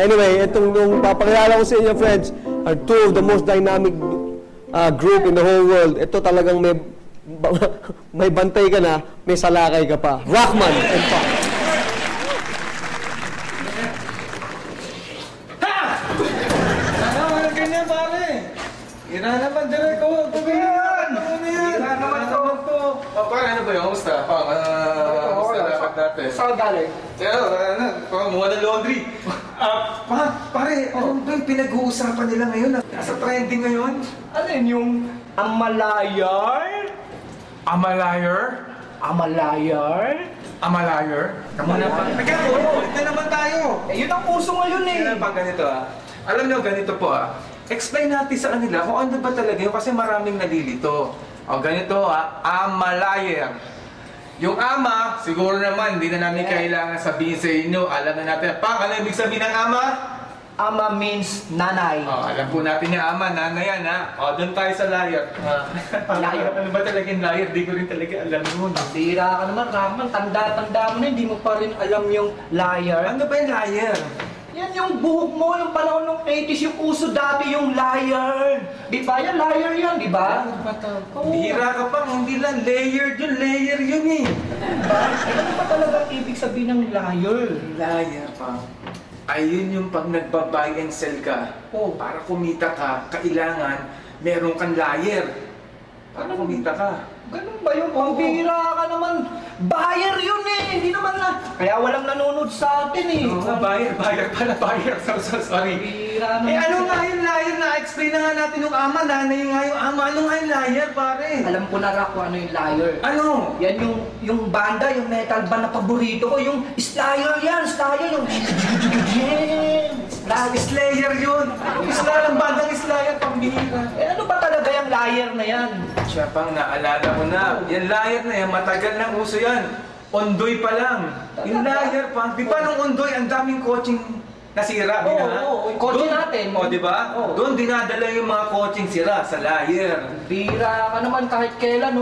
Anyway, itong nung papakilala ko sa inyo, friends, are two of the most dynamic group in the whole world. Ito talagang may bantay ka na, may salakay ka pa. Rockman and Pop. Ganyan, pare. Ira naman, direk ko. Pagbihan. Ira naman to. Pare, ano ba yun? Kamusta? Kamusta dapat natin? Saan galing? Mukha ng laundry. Pare, ano ba yung pinag-uusapan nila ngayon? Nasa trending ngayon? Ano yun yung Amalayar? Amalayar? Amalayar? Amalayar? Kamu na pa. Ulit na naman tayo. Yun ang uso ngayon eh. Yan pang ganito Alam nyo, ganito po explain natin sa kanila kung ano ba talaga yun kasi maraming nalilito. Ganito Amalayar. Yung ama, siguro naman, hindi na namin kailangan sabihin sa inyo. Alam na natin. Ano ibig sabihin ng ama? Ama means nanay. Alam po natin yung ama, nanay yan doon tayo sa liar. Liar? Ano ba talaga yung liar? Di ko rin talaga alam yun. Bira ka naman, Rockman. Tanda-tanda mo na, hindi mo pa rin alam yung liar. Ano ba yung liar? Yan yung buhok mo, yung panahon ng 80s, yung uso dati yung liar. Di ba? Yan, liar yan, di ba? Bihira ka pa, hindi lang layered yun, layer yun eh. Ano ba talaga ibig sabihin ng liar? Liar pa. Ayun yung pag nagba-buy and sell ka, para kumita ka, kailangan meron kang liar. Para kumita ka. Ganun ba yung pambira ka naman? Buyer yun eh! Hindi naman na... Kaya walang nanonood sa atin eh. Buyer pala, buyer. So sorry. Bira naman. Ano nga yung liar na? Explain na nga natin yung ama, nanay nga yung ama. Ano nga yung liar, pare? Alam ko na Rock kung ano yung liar. Ano? Yan yung banda, yung metal band na paborito ko. Yung Slayer yan, Slayer yung... Slayer yun. Slayer, ang bandang Slayer, pambihira. Ano ba talaga yung liar na yan? Siya pang naalala ko na. Yung liar na yan, matagal nang uso yan. Ondoy pa lang. Yung liar pa. Di ba nung Ondoy, ang daming coaching nasira? Oo, coaching natin. Di ba? Doon dinadala yung mga coaching sira sa liar. Bira ka naman kahit kailan,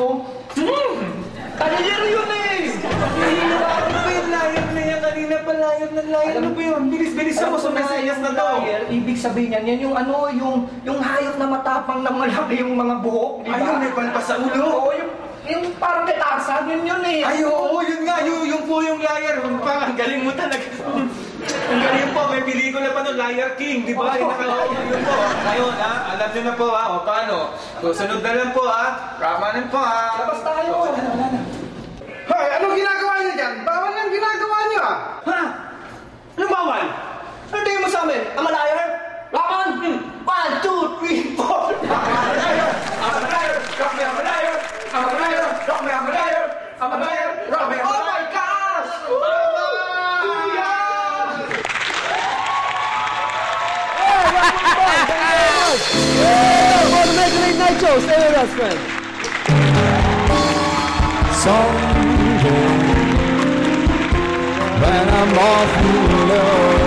Talyer yun eh! Ano ba yung liar na yan? Kanina pa liar na liar. Ano ba yun? Bilis-bilis ako sa mesayas na to. Ibig sabihin yan yung yung hayop na matapang na malaki yung mga buhok, di ba? Ayun, may palpas sa ulo. Oo, yung parang kay Tarzan, yun eh. Ay, oo, yun nga, yung po yung liar. Ang galing mo talaga. Ang galing po, may pelikula pa nun, Liar King, di ba? Yun po. Ngayon, alam nyo na po, o paano? Susunod na lang po, Ramanan po, Labas tayo. Hoy, anong ginagawa niyo dyan? Bawal ang ginagawa niyo, Anong bawal? Ano tingin mo sa amin? Amalayar? Raman? 1, 2, 3, 4. Amalayar! Amalayar! Rock me, Amalayar! Amalayar! Rock me, Amalayar! Amalayar! Rock me, Amalayar! Oh my gosh! For the Mega Late Night Show, stay with us, friends. Someday, when I'm off in love.